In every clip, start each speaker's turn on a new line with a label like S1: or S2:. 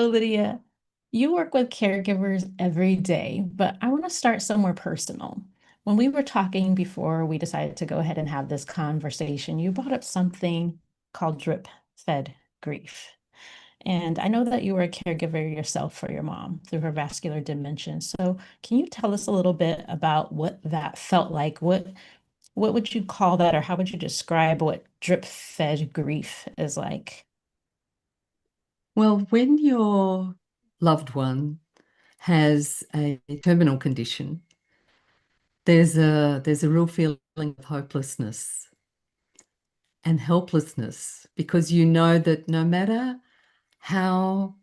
S1: So, Lydia, you work with caregivers every day, but I want to start somewhere personal. When we were talking before we decided to go ahead and have this conversation, you brought up something called drip fed grief. And I know that you were a caregiver yourself for your mom through her vascular dementia. So, can you tell us a little bit about what that felt like? What would you call that, or how would you describe what drip fed grief is like?
S2: Well, when your loved one has a terminal condition, there's a real feeling of hopelessness and helplessness because you know that no matter how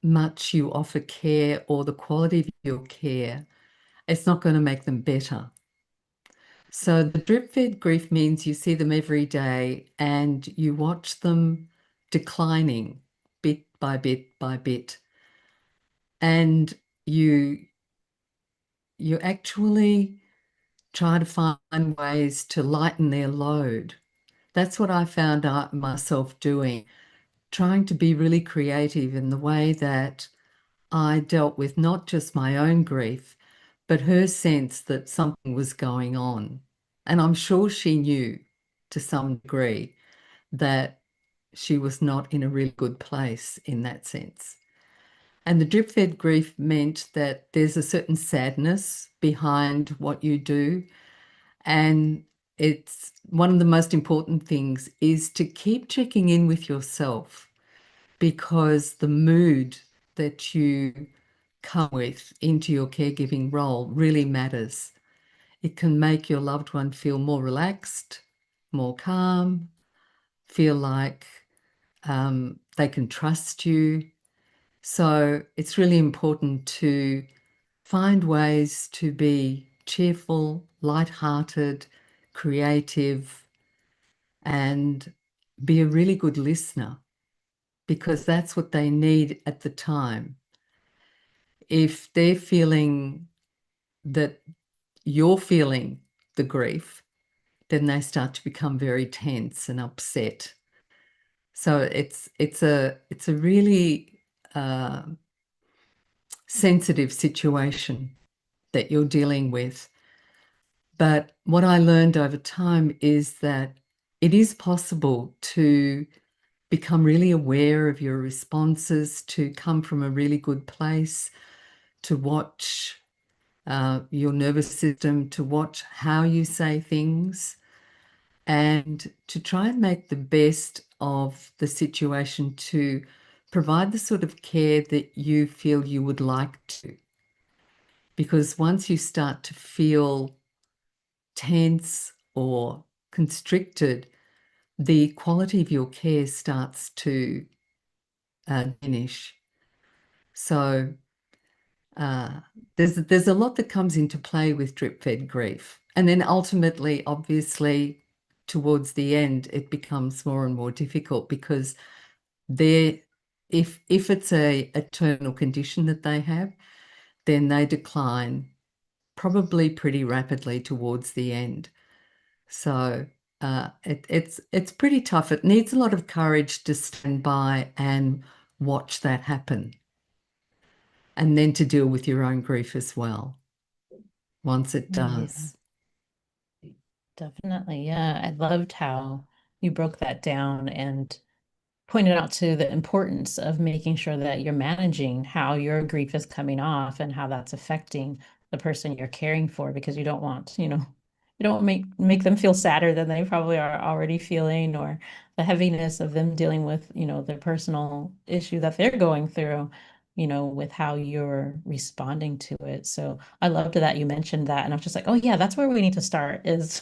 S2: much you offer care or the quality of your care, it's not going to make them better. So the drip fed grief means you see them every day and you watch them declining bit by bit by bit. And you you actually try to find ways to lighten their load. That's what I found out myself doing, trying to be really creative in the way that I dealt with not just my own grief, but her sense that something was going on. And I'm sure she knew to some degree that she was not in a really good place in that sense. And the drip fed grief meant that there's a certain sadness behind what you do. And it's one of the most important things is to keep checking in with yourself because the mood that you come with into your caregiving role really matters. It can make your loved one feel more relaxed, more calm, feel like they can trust you. So it's really important to find ways to be cheerful, light-hearted, creative, and be a really good listener because that's what they need at the time. If they're feeling that you're feeling the grief, then they start to become very tense and upset. So it's a really sensitive situation that you're dealing with. But what I learned over time is that it is possible to become really aware of your responses, to come from a really good place, to watch your nervous system, to watch how you say things, and to try and make the best of the situation to provide the sort of care that you feel you would like to. Because once you start to feel tense or constricted, the quality of your care starts to diminish. So uh, there's a lot that comes into play with drip-fed grief, and then ultimately, obviously, towards the end, it becomes more and more difficult because they, if it's a terminal condition that they have, then they decline probably pretty rapidly towards the end. So it's pretty tough. It needs a lot of courage to stand by and watch that happen, and then to deal with your own grief as well once it
S1: Yeah.
S2: does.
S1: Definitely. Yeah. I loved how you broke that down and pointed out to the importance of making sure that you're managing how your grief is coming off and how that's affecting the person you're caring for, because you don't want, you don't make them feel sadder than they probably are already feeling, or the heaviness of them dealing with, their personal issue that they're going through, with how you're responding to it. So I loved that you mentioned that. And I was just like, oh yeah, that's where we need to start is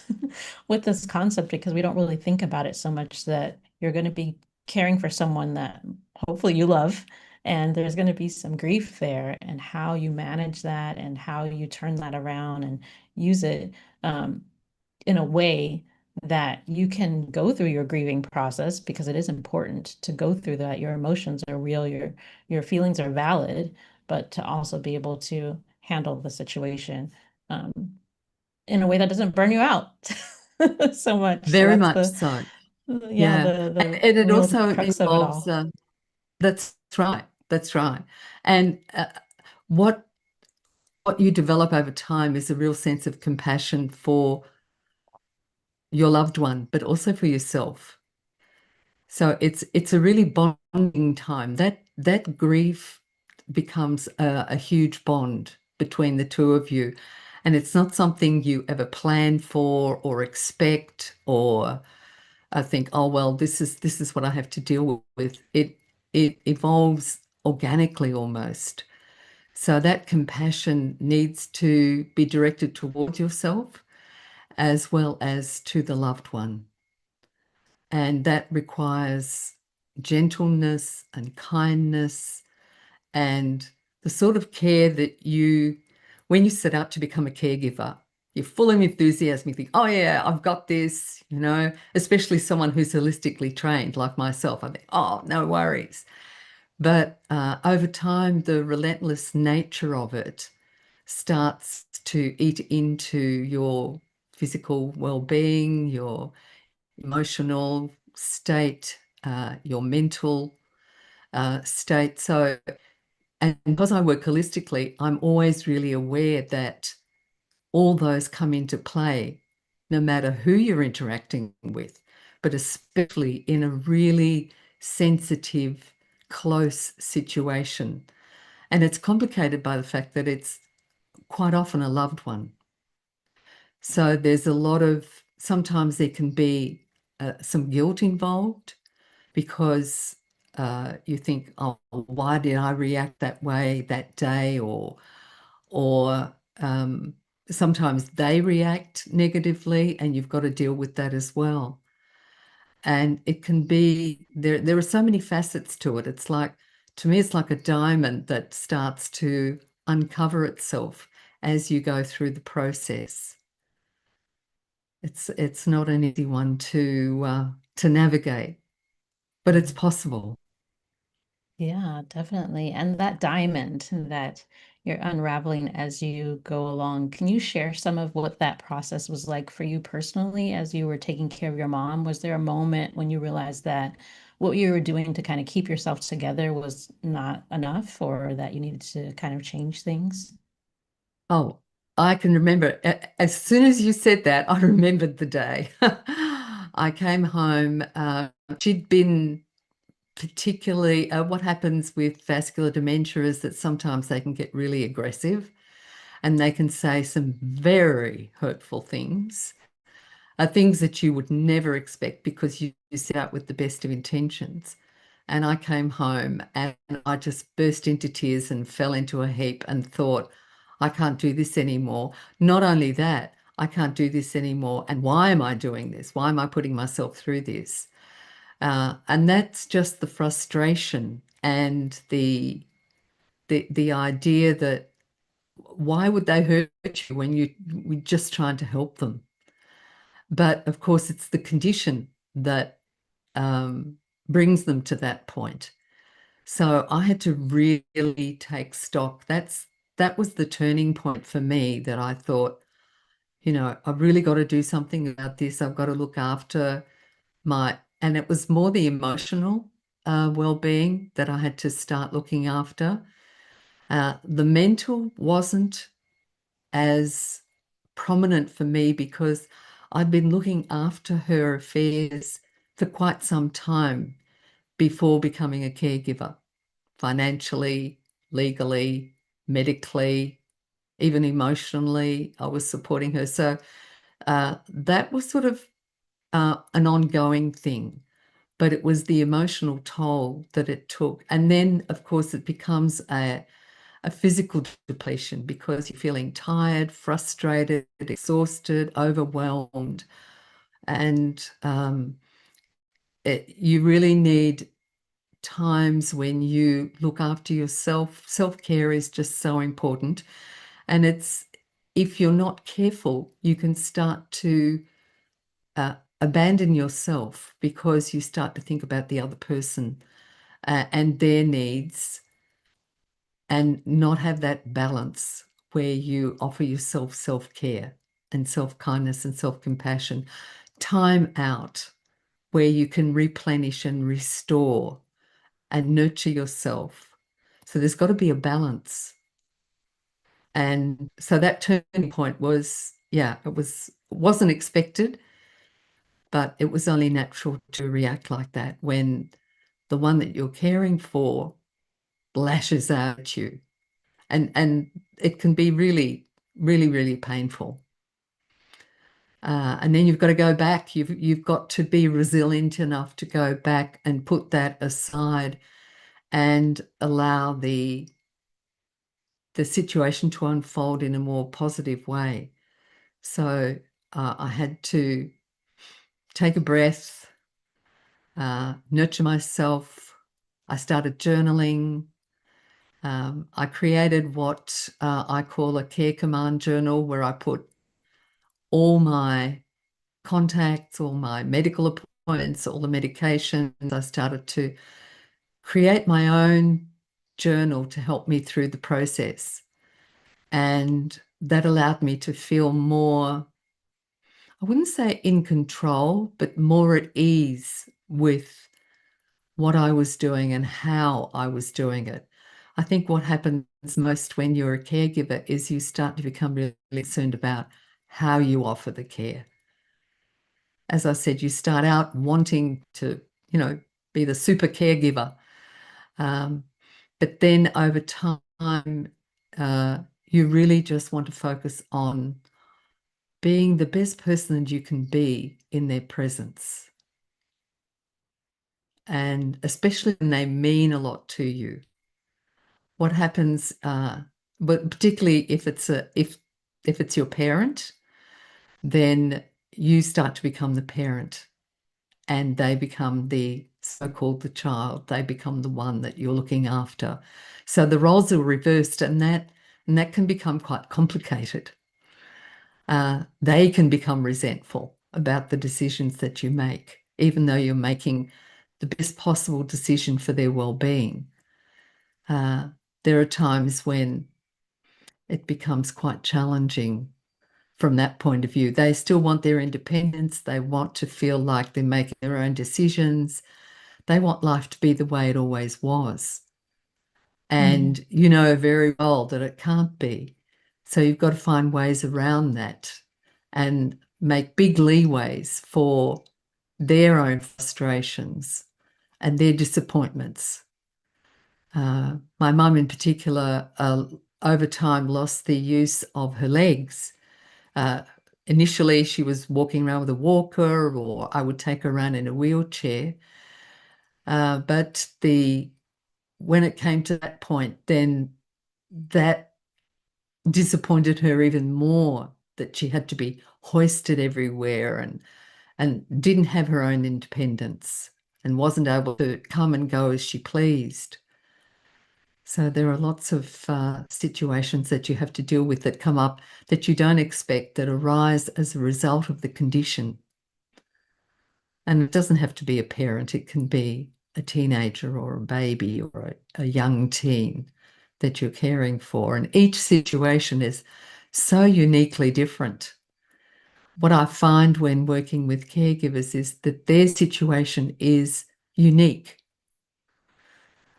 S1: with this concept, because we don't really think about it so much that you're going to be caring for someone that hopefully you love, and there's going to be some grief there, and how you manage that and how you turn that around and use it um, in a way that you can go through your grieving process, because it is important to go through that. Your emotions are real, your feelings are valid, but to also be able to handle the situation um, in a way that doesn't burn you out so much. So
S2: Very
S1: that's
S2: much
S1: the
S2: so.
S1: yeah,
S2: Yeah.
S1: the
S2: And it
S1: real
S2: also
S1: crux of it
S2: involves,
S1: all.
S2: that's right. That's right. And what what you develop over time is a real sense of compassion for your loved one, but also for yourself. So it's a really bonding time. That grief becomes a huge bond between the two of you. And it's not something you ever plan for or expect or think, oh well, this is what I have to deal with. It evolves organically almost. So that compassion needs to be directed towards yourself as well as to the loved one. And that requires gentleness and kindness and the sort of care that when you set out to become a caregiver, you're full of enthusiasm. You think, oh yeah, I've got this, especially someone who's holistically trained like myself. I think, oh, no worries. But over time, the relentless nature of it starts to eat into your physical well-being, your emotional state, your mental state. So, and because I work holistically, I'm always really aware that all those come into play, no matter who you're interacting with, but especially in a really sensitive, close situation. And it's complicated by the fact that it's quite often a loved one. So there's a lot of, sometimes there can be some guilt involved because you think, oh, why did I react that way that day? Or sometimes they react negatively and you've got to deal with that as well. And it can be, there are so many facets to it. It's like, to me, it's like a diamond that starts to uncover itself as you go through the process. It's not an easy one to navigate, but it's possible.
S1: Yeah, definitely. And that diamond that you're unraveling as you go along, can you share some of what that process was like for you personally as you were taking care of your mom? Was there a moment when you realized that what you were doing to kind of keep yourself together was not enough, or that you needed to kind of change things?
S2: Oh, I can remember. As soon as you said that, I remembered the day. I came home. She'd been particularly, what happens with vascular dementia is that sometimes they can get really aggressive and they can say some very hurtful things, things that you would never expect because you set out with the best of intentions. And I came home and I just burst into tears and fell into a heap and thought, I can't do this anymore. Not only that, I can't do this anymore. And why am I doing this? Why am I putting myself through this? And that's just the frustration and the idea that why would they hurt you when we're just trying to help them? But of course, it's the condition that brings them to that point. So I had to really take stock. That was the turning point for me that I thought, I've really got to do something about this. I've got to look after and it was more the emotional well-being that I had to start looking after. The mental wasn't as prominent for me because I'd been looking after her affairs for quite some time before becoming a caregiver, financially, legally, medically, even emotionally. I was supporting her. So that was sort of an ongoing thing, but it was the emotional toll that it took. And then, of course, it becomes a physical depletion because you're feeling tired, frustrated, exhausted, overwhelmed. And you really need times when you look after yourself. Self-care is just so important. And if you're not careful, you can start to abandon yourself because you start to think about the other person and their needs and not have that balance where you offer yourself self-care and self-kindness and self-compassion. Time out where you can replenish and restore and nurture yourself. So there's got to be a balance. And so that turning point was, yeah, wasn't expected, but it was only natural to react like that when the one that you're caring for lashes out at you. And it can be really, really, really painful. And then you've got to go back. You've got to be resilient enough to go back and put that aside and allow the situation to unfold in a more positive way. So I had to take a breath, nurture myself. I started journaling. I created what I call a care command journal, where I put all my contacts, all my medical appointments, all the medications. I started to create my own journal to help me through the process. And that allowed me to feel more, I wouldn't say in control, but more at ease with what I was doing and how I was doing it. I think what happens most when you're a caregiver is you start to become really concerned about how you offer the care. As I said, you start out wanting to, be the super caregiver. But then over time, you really just want to focus on being the best person that you can be in their presence. And especially when they mean a lot to you. What happens, but particularly if it's your parent, then you start to become the parent and they become the so-called the child. They become the one that you're looking after. So the roles are reversed, and that can become quite complicated. They can become resentful about the decisions that you make, even though you're making the best possible decision for their well-being. There are times when it becomes quite challenging from that point of view. They still want their independence. They want to feel like they're making their own decisions. They want life to be the way it always was. And you know very well that it can't be. So you've got to find ways around that and make big leeways for their own frustrations and their disappointments. My mum in particular, over time, lost the use of her legs. Uh, Initially, she was walking around with a walker, or I would take her around in a wheelchair. But when it came to that point, then that disappointed her even more, that she had to be hoisted everywhere and didn't have her own independence and wasn't able to come and go as she pleased. So there are lots of situations that you have to deal with that come up that you don't expect, that arise as a result of the condition. And it doesn't have to be a parent. It can be a teenager or a baby or a young teen that you're caring for. And each situation is so uniquely different. What I find when working with caregivers is that their situation is unique.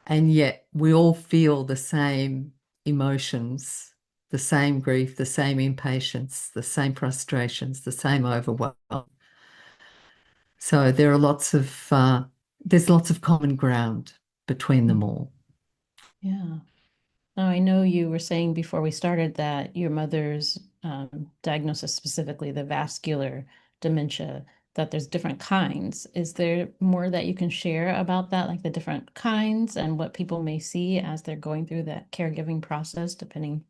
S2: And yet we all feel the same emotions, the same grief, the same impatience, the same frustrations, the same overwhelm. So there's lots of common ground between them all.
S1: Yeah. Now, I know you were saying before we started that your mother's diagnosis, specifically the vascular dementia, that there's different kinds. Is there more that you can share about that, like the different kinds and what people may see as they're going through that caregiving process, depending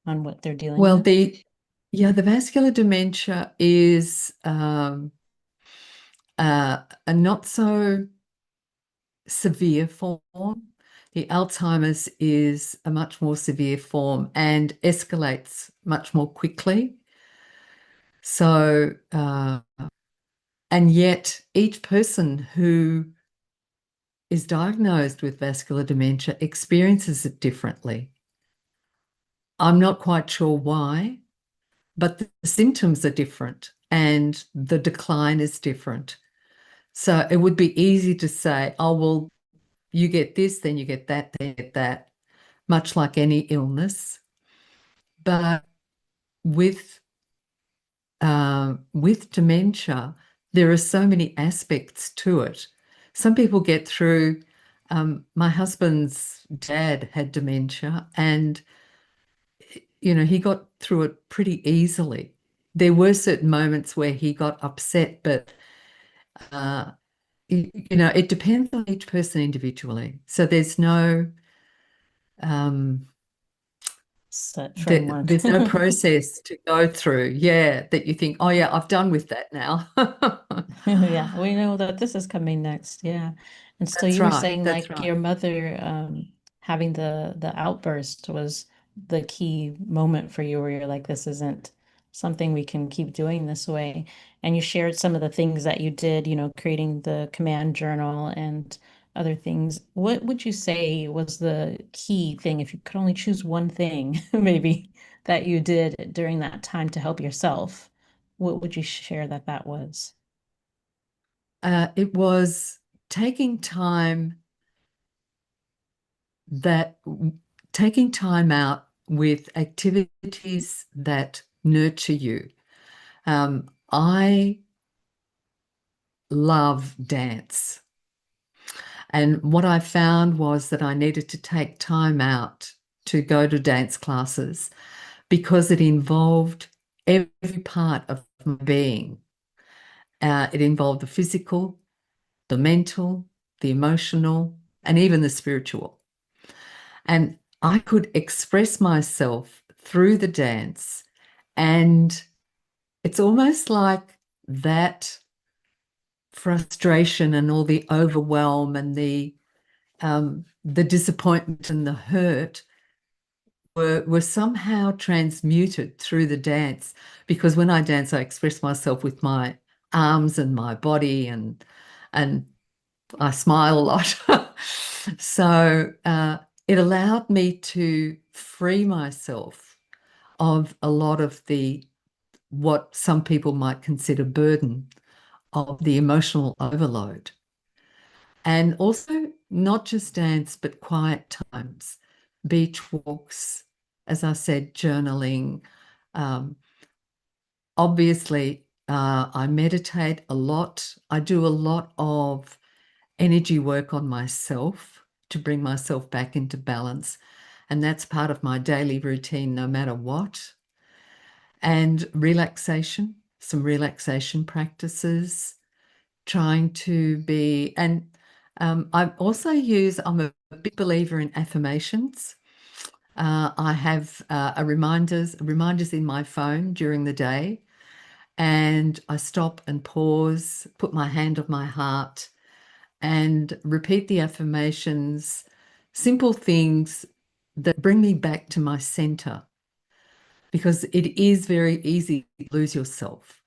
S1: on what they're dealing
S2: Well,
S1: with?
S2: the vascular dementia is a not so severe form. The Alzheimer's is a much more severe form and escalates much more quickly. So, and yet each person who is diagnosed with vascular dementia experiences it differently. I'm not quite sure why, but the symptoms are different and the decline is different. So it would be easy to say, oh, well, you get this, then you get that, then you get that. much like any illness. But with with dementia, there are so many aspects to it. Some people get through. My husband's dad had dementia, and he got through it pretty easily. There were certain moments where he got upset, but uh, it depends on each person individually. So there's no um,
S1: Set framework.
S2: there's no process to go through, yeah, that you think, oh yeah, I've done with that now.
S1: Yeah, we know that this is coming next. Yeah. And so
S2: That's
S1: you were
S2: right.
S1: saying
S2: That's
S1: like
S2: right.
S1: your mother having the outburst was the key moment for you where you're like, this isn't something we can keep doing this way. And you shared some of the things that you did, creating the command journal and other things. What would you say was the key thing, if you could only choose one thing, maybe, that you did during that time to help yourself? What would you share that was?
S2: It was taking that taking time out with activities that nurture you. I love dance. And what I found was that I needed to take time out to go to dance classes because it involved every part of my being. It involved the physical, the mental, the emotional, and even the spiritual. And I could express myself through the dance. And it's almost like that frustration and all the overwhelm and the disappointment and the hurt were somehow transmuted through the dance, because when I dance, I express myself with my arms and my body, and I smile a lot. So it allowed me to free myself of a lot of the what some people might consider burden of the emotional overload. And also not just dance, but quiet times, beach walks, as I said, journaling. Um, Obviously, I meditate a lot. I do a lot of energy work on myself to bring myself back into balance. And that's part of my daily routine, no matter what. And relaxation, some relaxation practices, trying to be, and I'm a big believer in affirmations. I have reminders in my phone during the day, and I stop and pause, put my hand on my heart, and repeat the affirmations, simple things that bring me back to my center, because it is very easy to lose yourself,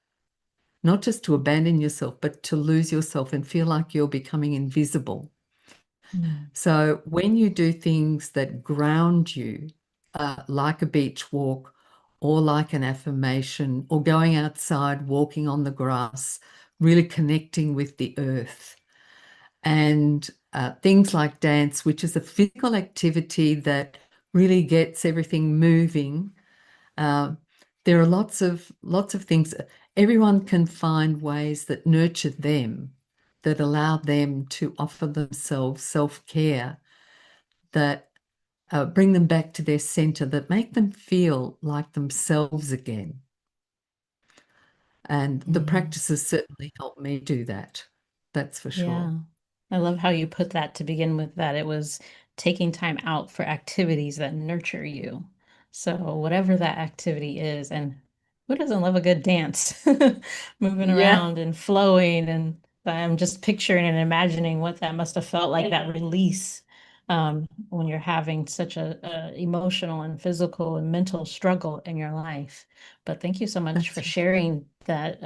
S2: not just to abandon yourself, but to lose yourself and feel like you're becoming invisible.
S1: Mm.
S2: So when you do things that ground you, like a beach walk or like an affirmation or going outside, walking on the grass, really connecting with the earth, and things like dance, which is a physical activity that really gets everything moving. Uh, there are lots of things. Everyone can find ways that nurture them, that allow them to offer themselves self-care, that bring them back to their center, that make them feel like themselves again. And the
S1: Mm.
S2: practices certainly help me do that. That's for sure.
S1: Yeah. I love how you put that to begin with, that it was taking time out for activities that nurture you. So whatever that activity is, and who doesn't love a good dance? Moving
S2: Yeah,
S1: around and flowing, and I'm just picturing and imagining what that must have felt like, that release when you're having such a emotional and physical and mental struggle in your life. But thank you so much for
S2: that's
S1: sharing that,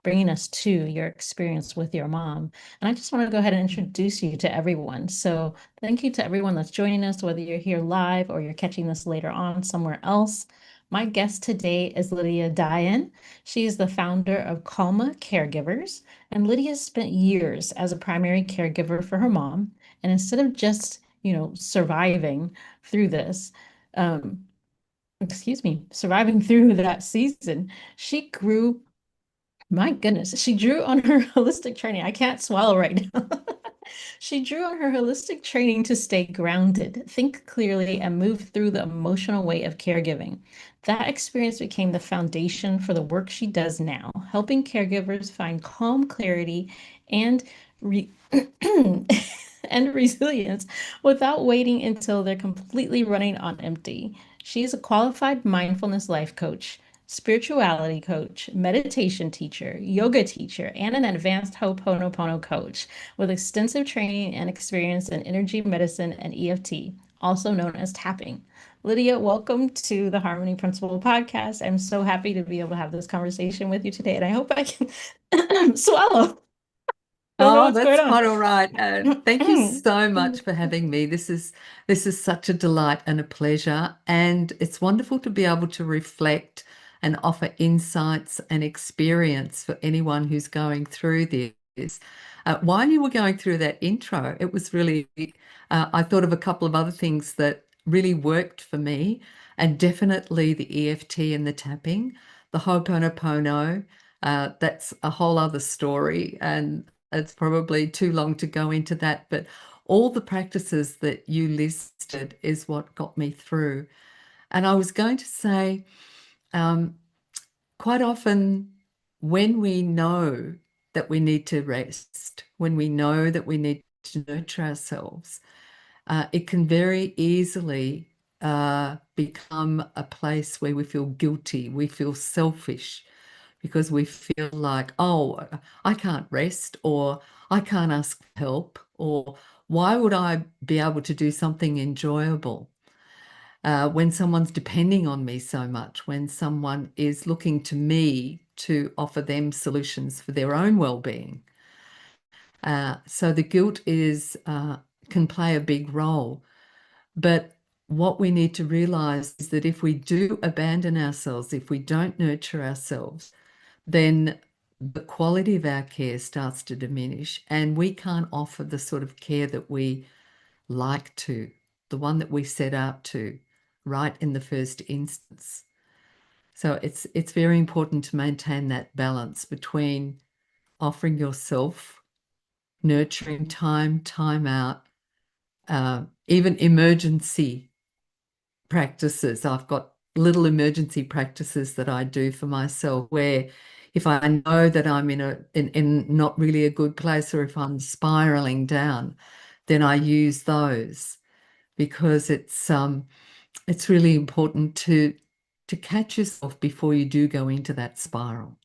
S1: bringing us to your experience with your mom. And I just want to go ahead and introduce you to everyone. So thank you to everyone that's joining us, whether you're here live or you're catching this later on somewhere else. My guest today is Lydia Dyhin. She is the founder of Calma Caregivers, and Lydia spent years as a primary caregiver for her mom. And instead of just surviving through this. Um, surviving through that season, she grew, my goodness, she drew on her holistic training. I can't swallow right now. She drew on her holistic training to stay grounded, think clearly, and move through the emotional weight of caregiving. That experience became the foundation for the work she does now, helping caregivers find calm, clarity, and re and resilience without waiting until they're completely running on empty. She is a qualified mindfulness life coach, spirituality coach, meditation teacher, yoga teacher, and an advanced Ho'oponopono coach with extensive training and experience in energy medicine and EFT, also known as tapping. Lydia, welcome to the Harmony Principle podcast. I'm so happy to be able to have this conversation with you today, and I hope I can swallow. Don't know
S2: Oh,
S1: what's going
S2: that's
S1: on.
S2: quite all right. Thank you so much for having me. This is such a delight and a pleasure, and it's wonderful to be able to reflect and offer insights and experience for anyone who's going through this. While you were going through that intro, it was really, I thought of a couple of other things that really worked for me, and definitely the EFT and the tapping, the Ho'oponopono. That's a whole other story, and it's probably too long to go into that, but all the practices that you listed is what got me through. And I was going to say, um, quite often when we know that we need to rest, when we know that we need to nurture ourselves, it can very easily become a place where we feel guilty, we feel selfish, because we feel like, oh, I can't rest, or I can't ask for help, or why would I be able to do something enjoyable when someone's depending on me so much, when someone is looking to me to offer them solutions for their own well-being. So the guilt can play a big role. But what we need to realize is that if we do abandon ourselves, if we don't nurture ourselves, then the quality of our care starts to diminish, and we can't offer the sort of care that we like to, the one that we set out to, right in the first instance. So it's very important to maintain that balance between offering yourself, nurturing time out, even emergency practices. I've got little emergency practices that I do for myself where if I know that I'm in not really a good place, or if I'm spiraling down, then I use those, because it's really important to catch yourself before you do go into that spiral.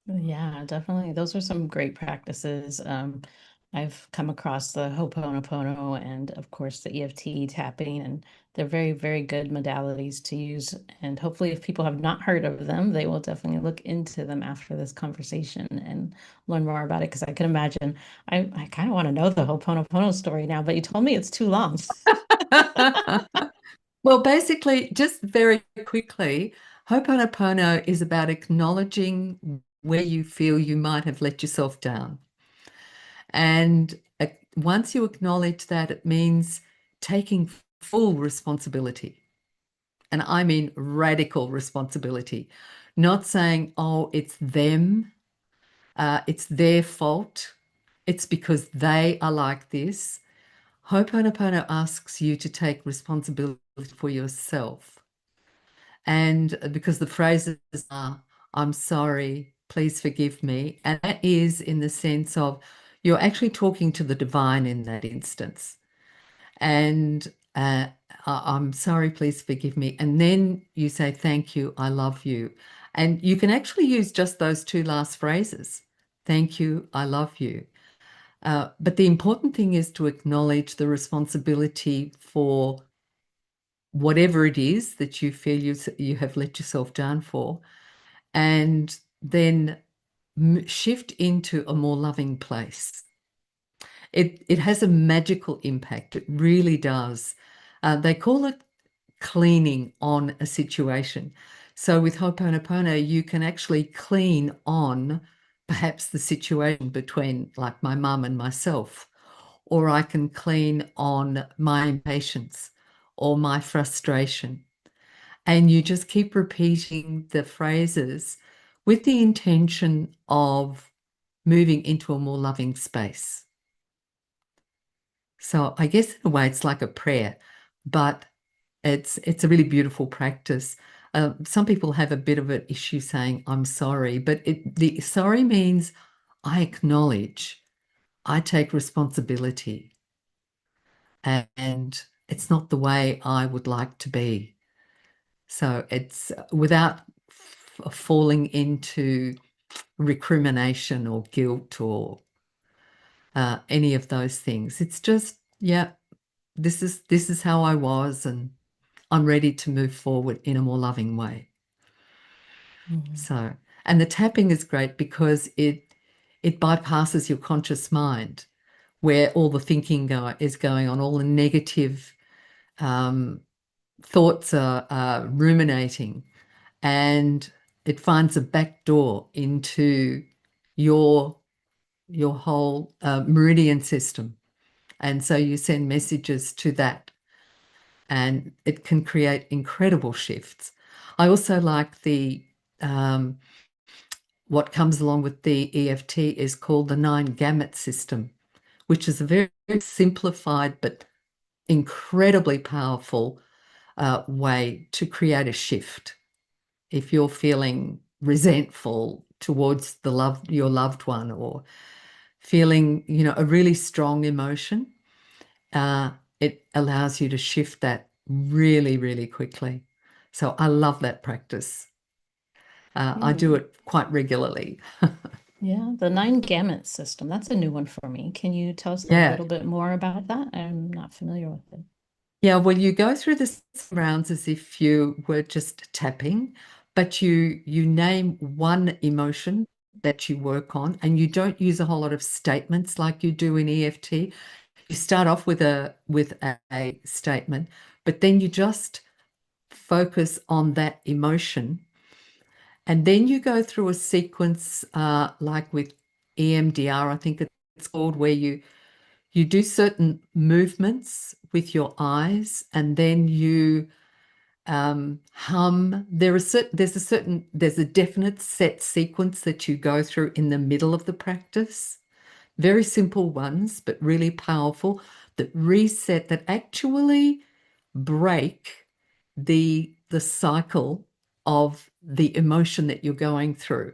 S1: Yeah, definitely. Those are some great practices. I've come across the Ho'oponopono and, of course, the EFT tapping, and they're very, very good modalities to use. And hopefully, if people have not heard of them, they will definitely look into them after this conversation and learn more about it. Because I can imagine, I kind of want to know the Ho'oponopono story now, but you told me it's too long.
S2: Well, basically, just very quickly, Ho'oponopono is about acknowledging where you feel you might have let yourself down. And once you acknowledge that, it means taking full responsibility. And I mean radical responsibility, not saying, oh, it's them, it's their fault, it's because they are like this. Ho'oponopono asks you to take responsibility for yourself. And because the phrases are, I'm sorry, please forgive me. And that is in the sense of you're actually talking to the divine in that instance. And I'm sorry, please forgive me. And then you say, thank you, I love you. And you can actually use just those two last phrases. Thank you, I love you. But the important thing is to acknowledge the responsibility for whatever it is that you feel you have let yourself down for, and then shift into a more loving place. It has a magical impact. It really does. They call it cleaning on a situation. So with Ho'oponopono, you can actually clean on perhaps the situation between like my mum and myself, or I can clean on my impatience or my frustration. And you just keep repeating the phrases with the intention of moving into a more loving space. So I guess in a way it's like a prayer, but it's a really beautiful practice. Some people have a bit of an issue saying I'm sorry, but the sorry means I acknowledge, I take responsibility, and it's not the way I would like to be. So it's without falling into recrimination or guilt or any of those things. It's just, yeah, this is how I was, and I'm ready to move forward in a more loving way.
S1: Mhm.
S2: So, and the tapping is great because it bypasses your conscious mind, where all the thinking is going on, all the negative um, thoughts are ruminating, and it finds a back door into your your whole meridian system. And so you send messages to that, and it can create incredible shifts. I also like the what comes along with the EFT is called the 9 gamut system, which is a very, very simplified but incredibly powerful way to create a shift. If you're feeling resentful towards your loved one, or feeling, a really strong emotion, uh, it allows you to shift that really, really quickly. So I love that practice. I do
S1: Hmm.
S2: it quite regularly.
S1: Yeah, the 9 gamut system. That's a new one for me. Can you tell us a
S2: Yeah.
S1: little bit more about that? I'm not familiar with it.
S2: Yeah, well, you go through the rounds as if you were just tapping, but you name one emotion that you work on, and you don't use a whole lot of statements like you do in EFT. You start off with a statement, but then you just focus on that emotion, and then you go through a sequence like with EMDR, I think it's called, where you do certain movements with your eyes, and then you hum. There's a definite set sequence that you go through in the middle of the practice. Very simple ones, but really powerful, that reset, that actually break the cycle of the emotion that you're going through.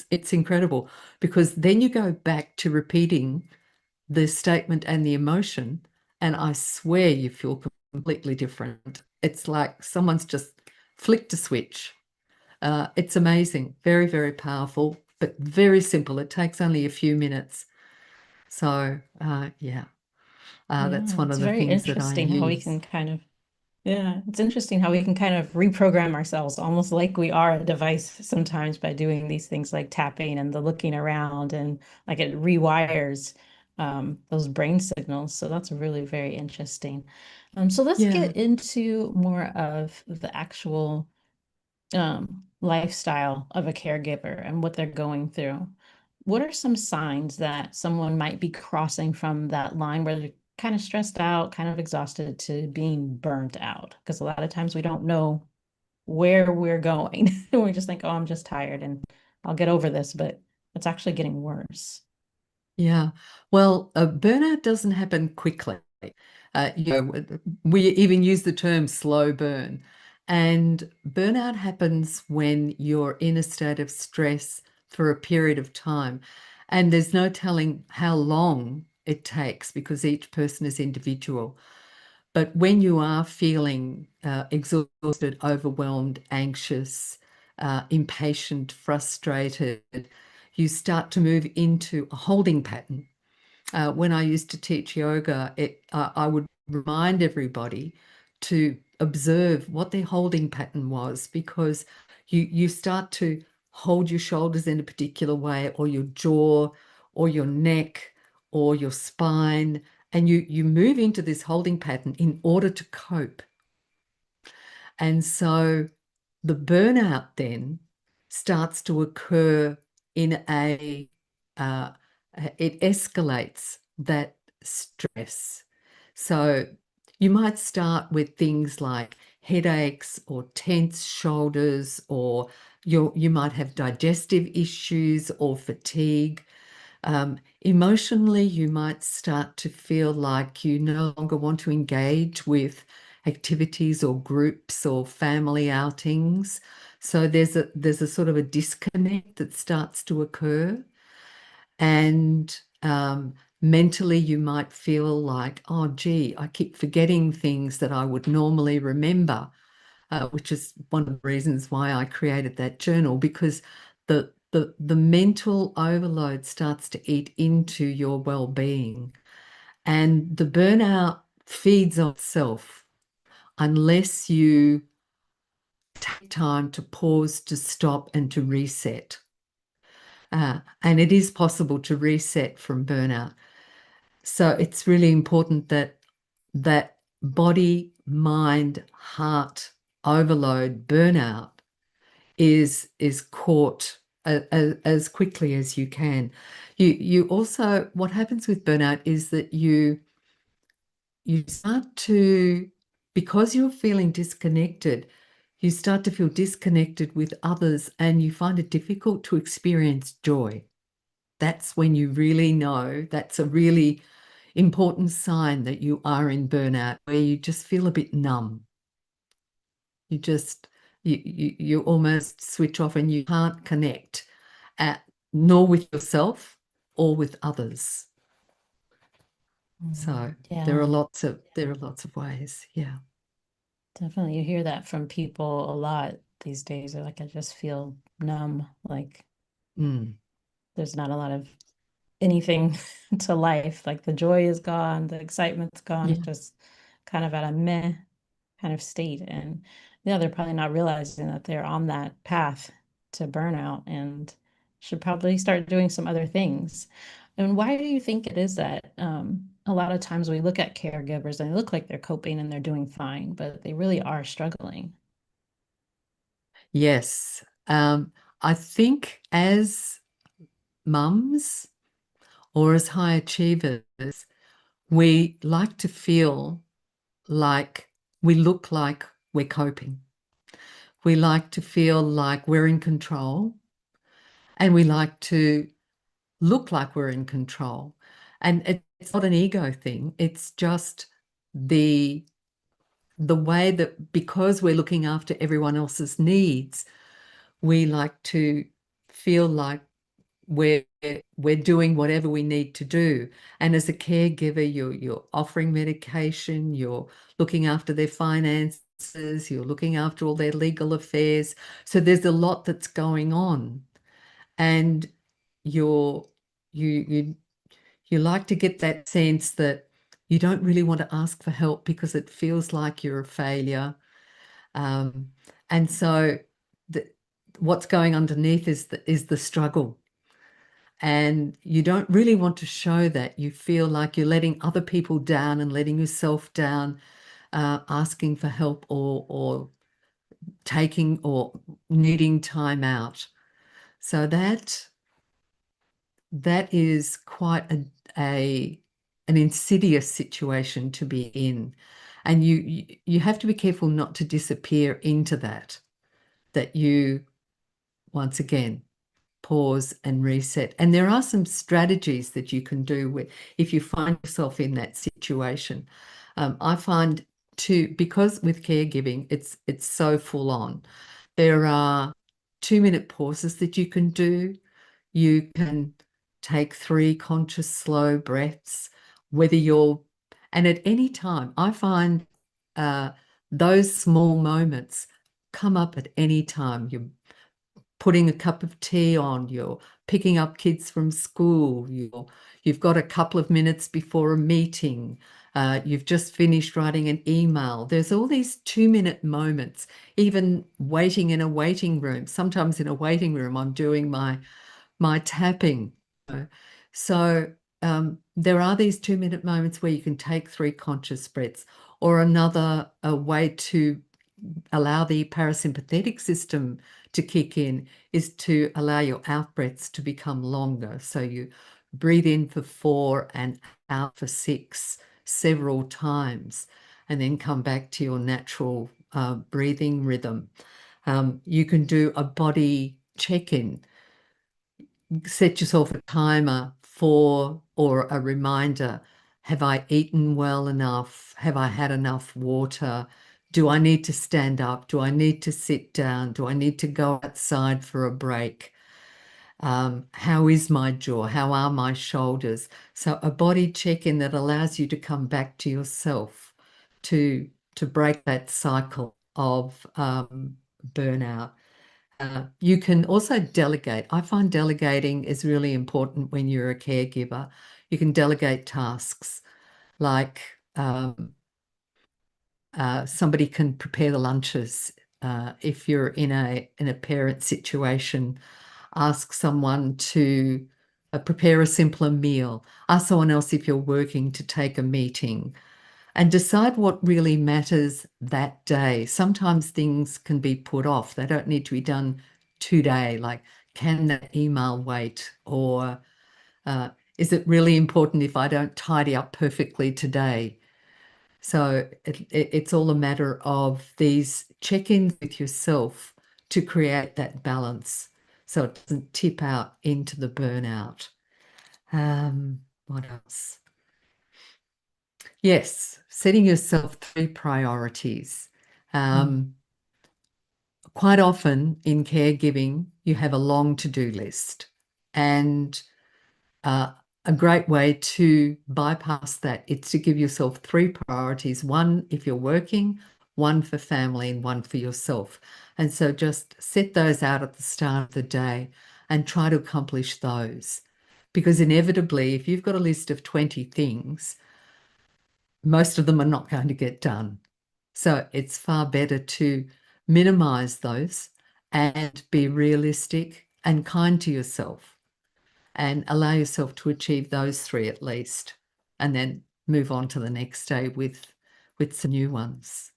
S2: It's incredible, because then you go back to repeating the statement and the emotion, and I swear you feel completely different. It's like someone's just flicked a switch. It's amazing, very, very powerful, but very simple. It takes only a few minutes. So, yeah, that's
S1: Yeah,
S2: one
S1: it's
S2: of the
S1: very
S2: things that I
S1: interesting how we
S2: use.
S1: can kind of, yeah, it's interesting how we can kind of reprogram ourselves almost like we are a device sometimes by doing these things like tapping and the looking around, and like it rewires those brain signals. So that's really very interesting. So let's
S2: Yeah.
S1: get into more of the actual lifestyle of a caregiver and what they're going through. What are some signs that someone might be crossing from that line where they're kind of stressed out, kind of exhausted, to being burnt out? Because a lot of times we don't know where we're going. We just think, oh, I'm just tired and I'll get over this, but it's actually getting worse.
S2: Yeah. Well, burnout doesn't happen quickly. We even use the term slow burn. And burnout happens when you're in a state of stress for a period of time. And there's no telling how long it takes, because each person is individual. But when you are feeling exhausted, overwhelmed, anxious, impatient, frustrated, you start to move into a holding pattern. When I used to teach yoga, I would remind everybody to observe what their holding pattern was, because you start to hold your shoulders in a particular way, or your jaw, or your neck, or your spine, and you move into this holding pattern in order to cope. And so the burnout then starts to occur in a, uh, it escalates that stress. So you might start with things like headaches or tense shoulders, or you might have digestive issues or fatigue. Emotionally, you might start to feel like you no longer want to engage with activities or groups or family outings. So there's a sort of a disconnect that starts to occur. And mentally, you might feel like, oh, gee, I keep forgetting things that I would normally remember, which is one of the reasons why I created that journal, because the mental overload starts to eat into your well-being. And the burnout feeds on itself unless you take time to pause, to stop, and to reset. And it is possible to reset from burnout. So it's really important that that body, mind, heart overload, burnout is caught as quickly as you can. You also, what happens with burnout is that you start to, because you're feeling disconnected, you start to feel disconnected with others, and you find it difficult to experience joy. That's when you really know, that's a really important sign that you are in burnout, where you just feel a bit numb. You just you almost switch off, and you can't connect at nor with yourself or with others. So
S1: Yeah,
S2: there are lots of ways. Yeah.
S1: definitely. You hear that from people a lot these days. They're like, I just feel numb. Like
S2: Mm.
S1: there's not a lot of anything to life. Like the joy is gone, the excitement's gone. It's
S2: Yeah.
S1: just kind of at a meh kind of state. And yeah, they're probably not realizing that they're on that path to burnout and should probably start doing some other things. And why do you think it is that a lot of times we look at caregivers and they look like they're coping and they're doing fine, but they really are struggling?
S2: Yes. I think as mums or as high achievers, we like to feel like we look like we're coping. We like to feel like we're in control, and we like to look like we're in control. And it's not an ego thing. It's just the the way that, because we're looking after everyone else's needs, we like to feel like we're we're doing whatever we need to do. And as a caregiver, you're offering medication, you're looking after their finances, you're looking after all their legal affairs. So there's a lot that's going on, and you're you you like to get that sense that you don't really want to ask for help because it feels like you're a failure. Um, and so the, what's going underneath is the struggle. And you don't really want to show that. You feel like you're letting other people down and letting yourself down, asking for help, or taking or needing time out. So that is quite an insidious situation to be in. And you have to be careful not to disappear into that you, once again, pause and reset. And there are some strategies that you can do if you find yourself in that situation. I find because with caregiving, it's so full on. There are 2-minute pauses that you can do. You can take 3 conscious, slow breaths, whether you're, and at any time, I find uh, those small moments come up at any time. You're putting a cup of tea on, you're picking up kids from school, you've got a couple of minutes before a meeting, you've just finished writing an email. There's all these 2-minute moments, even waiting in a waiting room. Sometimes in a waiting room, I'm doing my tapping. So there are these 2-minute moments where you can take 3 conscious breaths, or another a way to allow the parasympathetic system to kick in is to allow your out breaths to become longer. So you breathe in for 4 and out for 6 several times, and then come back to your natural breathing rhythm. You can do a body check-in. Set yourself a timer for, or a reminder. Have I eaten well enough? Have I had enough water? Do I need to stand up? Do I need to sit down? Do I need to go outside for a break? How is my jaw? How are my shoulders? So a body check-in that allows you to come back to yourself to break that cycle of burnout. You can also delegate. I find delegating is really important when you're a caregiver. You can delegate tasks like somebody can prepare the lunches. If you're in a parent situation, ask someone to prepare a simpler meal. Ask someone else if you're working to take a meeting, and decide what really matters that day. Sometimes things can be put off. They don't need to be done today. Like, can that email wait? Or is it really important if I don't tidy up perfectly today? So it's all a matter of these check-ins with yourself to create that balance so it doesn't tip out into the burnout. What else? Yes, setting yourself 3 priorities.
S1: Mm.
S2: Quite often in caregiving, you have a long to-do list, and a great way to bypass that is to give yourself 3 priorities: one if you're working, one for family, and one for yourself. And so just set those out at the start of the day and try to accomplish those. Because inevitably, if you've got a list of 20 things, most of them are not going to get done. So it's far better to minimize those and be realistic and kind to yourself, and allow yourself to achieve those 3 at least, and then move on to the next day with some new ones.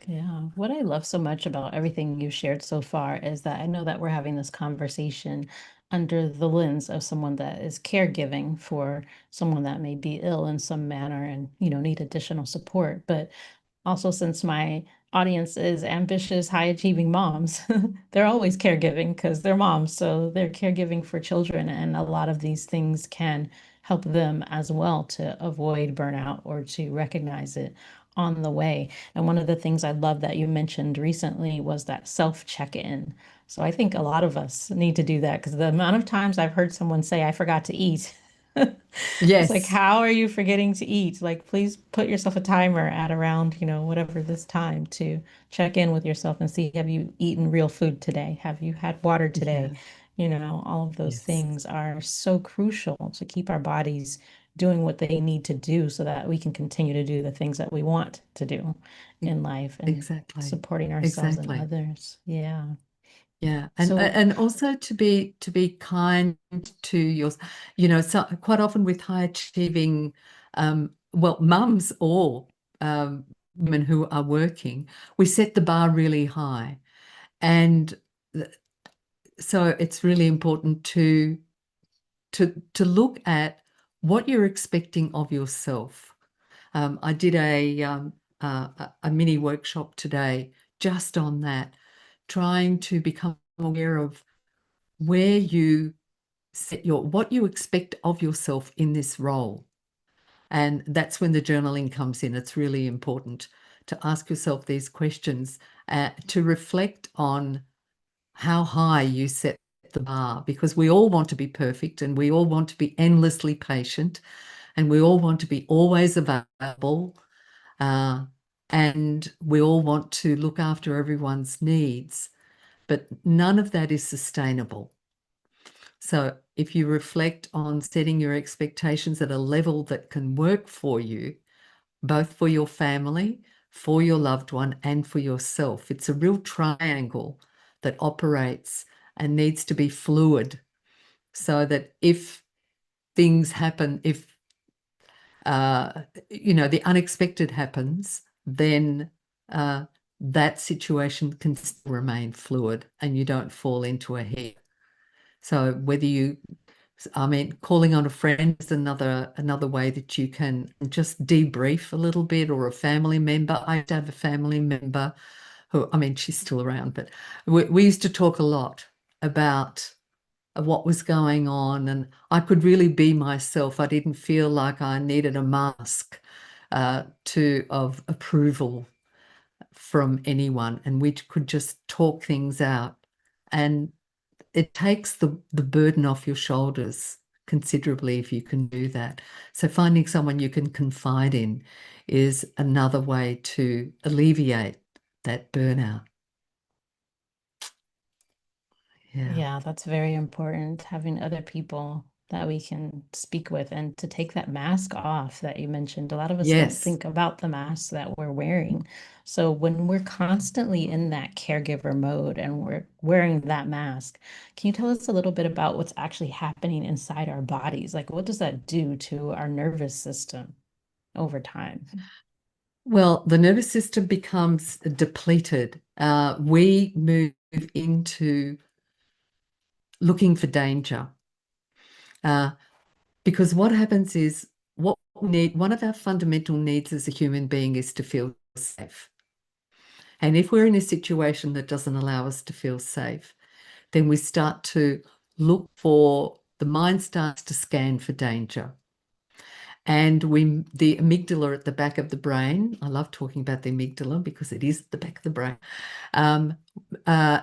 S1: Yeah, what I love so much about everything you shared so far is that I know that we're having this conversation under the lens of someone that is caregiving for someone that may be ill in some manner and, need additional support. But also, since my audience is ambitious, high achieving moms, they're always caregiving because they're moms. So they're caregiving for children. And a lot of these things can help them as well to avoid burnout or to recognize it on the way. And one of the things I love that you mentioned recently was that self check-in. So I think a lot of us need to do that because the amount of times I've heard someone say, I forgot to eat. It's like,
S2: Yes,
S1: how are you forgetting to eat? Like, please put yourself a timer at around, whatever this time to check in with yourself and see, have you eaten real food today? Have you had water today?
S2: yeah,
S1: All of those
S2: yes,
S1: things are so crucial to keep our bodies doing what they need to do so that we can continue to do the things that we want to do
S2: e-
S1: in life and
S2: exactly,
S1: supporting ourselves and
S2: exactly.
S1: others. Yeah.
S2: Yeah,
S1: So,
S2: and also to be kind to your, so quite often with high achieving, well, mums or women who are working, we set the bar really high, and so it's really important to look at what you're expecting of yourself. I did a mini workshop today just on that, trying to become aware of where you set what you expect of yourself in this role. And that's when the journaling comes in. It's really important to ask yourself these questions, to reflect on how high you set the bar, because we all want to be perfect and we all want to be endlessly patient and we all want to be always available, uh, and we all want to look after everyone's needs, but none of that is sustainable. So if you reflect on setting your expectations at a level that can work for you, both for your family, for your loved one, and for yourself, it's a real triangle that operates and needs to be fluid, so that if things happen, if the unexpected happens, then uh, that situation can still remain fluid and you don't fall into a heap. So whether you I mean, calling on a friend is another way that you can just debrief a little bit, or a family member. I used to have a family member who, I mean, she's still around, but we used to talk a lot about what was going on, and I could really be myself. I didn't feel like I needed a mask to of approval from anyone, and we could just talk things out. And it takes the burden off your shoulders considerably if you can do that. So finding someone you can confide in is another way to alleviate that burnout. Yeah.
S1: Yeah, that's very important, having other people that we can speak with and to take that mask off that you mentioned. A lot of us don't
S2: Yes.
S1: think about the mask that we're wearing. So when we're constantly in that caregiver mode and we're wearing that mask, can you tell us a little bit about what's actually happening inside our bodies? Like, what does that do to our nervous system over time?
S2: Well, the nervous system becomes depleted. We move into looking for danger. Uh, because what happens is what we need, one of our fundamental needs as a human being is to feel safe. And if we're in a situation that doesn't allow us to feel safe, then we start to look for, the mind starts to scan for danger. And the amygdala at the back of the brain, I love talking about the amygdala because it is at the back of the brain, um, uh,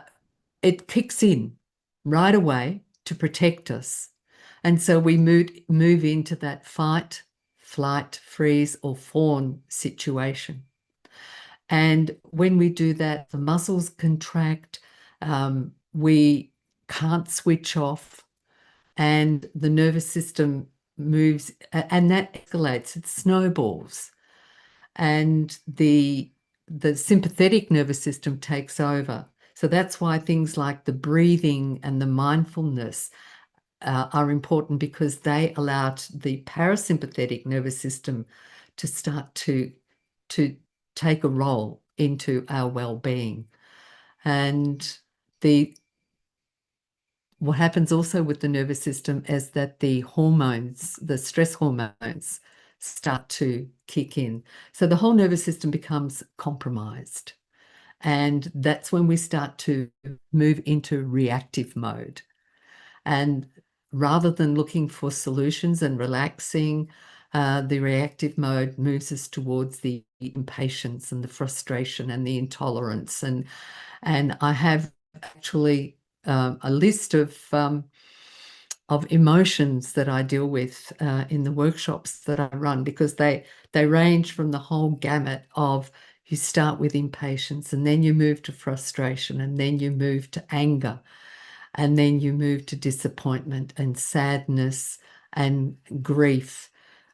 S2: it kicks in right away to protect us. And so we move into that fight, flight, freeze, or fawn situation. And when we do that, the muscles contract, we can't switch off, and the nervous system moves, and that escalates, it snowballs, and the sympathetic nervous system takes over. So that's why things like the breathing and the mindfulness are important, because they allow the parasympathetic nervous system to start to take a role into our well-being. And the what happens also with the nervous system is that the hormones, the stress hormones, start to kick in. So the whole nervous system becomes compromised. And that's when we start to move into reactive mode. And rather than looking for solutions and relaxing, the reactive mode moves us towards the impatience and the frustration and the intolerance. And I have actually a list of emotions that I deal with in the workshops that I run, because they range from the whole gamut of, you start with impatience, and then you move to frustration, and then you move to anger, and then you move to disappointment and sadness and grief.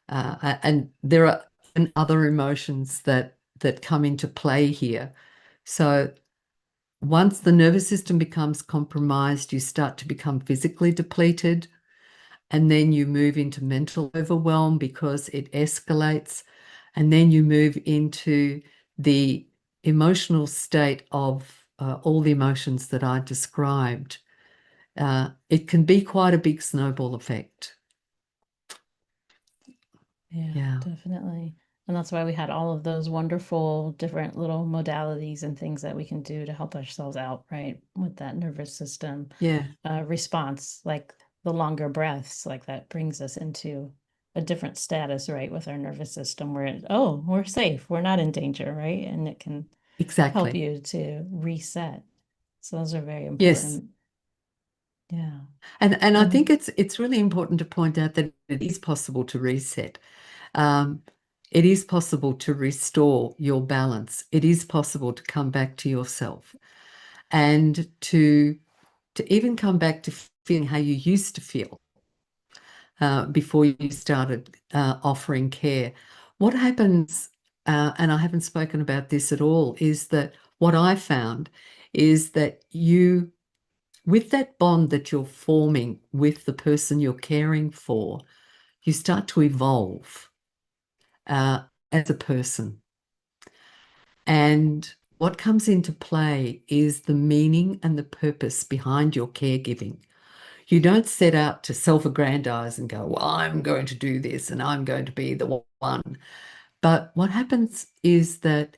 S2: And there are other emotions that come into play here. So once the nervous system becomes compromised, you start to become physically depleted, and then you move into mental overwhelm because it escalates, and then you move into the emotional state of all the emotions that I described. It can be quite a big snowball effect.
S1: Yeah,
S2: Yeah,
S1: definitely. And that's why we had all of those wonderful different little modalities and things that we can do to help ourselves out, right? With that nervous system
S2: yeah,
S1: response, like the longer breaths, like that brings us into a different status, right? With our nervous system where, oh, we're safe, we're not in danger, right? And it can help
S2: exactly.
S1: you to reset. So those are very
S2: Yes.
S1: important. Yeah.
S2: And I think
S1: Um,
S2: it's really important to point out that it is possible to reset. Um, it is possible to restore your balance. It is possible to come back to yourself, and to even come back to feeling how you used to feel before you started offering care. What happens, and I haven't spoken about this at all, is that what I found is that with that bond that you're forming with the person you're caring for, you start to evolve as a person. And what comes into play is the meaning and the purpose behind your caregiving. You don't set out to self-aggrandize and go, well, I'm going to do this and I'm going to be the one. But what happens is that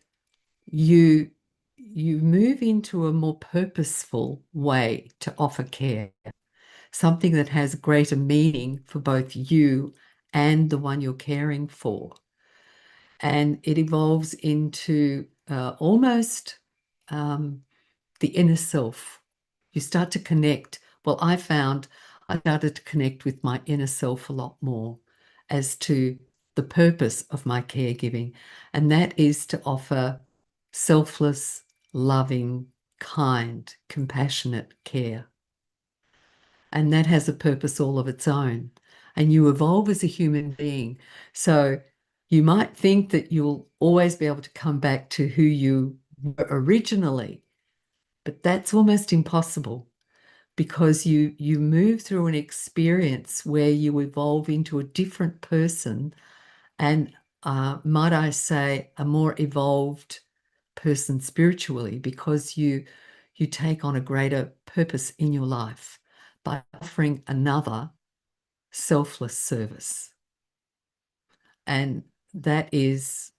S2: you you move into a more purposeful way to offer care, something that has greater meaning for both you and the one you're caring for. And it evolves into almost the inner self. You start to connect. Well, I found I started to connect with my inner self a lot more as to the purpose of my caregiving, and that is to offer selfless, loving, kind, compassionate care. And that has a purpose all of its own. And you evolve as a human being. So you might think that you'll always be able to come back to who you were originally, but that's almost impossible because you move through an experience where you evolve into a different person and might I say a more evolved person spiritually because you take on a greater purpose in your life by offering another selfless service. And that is,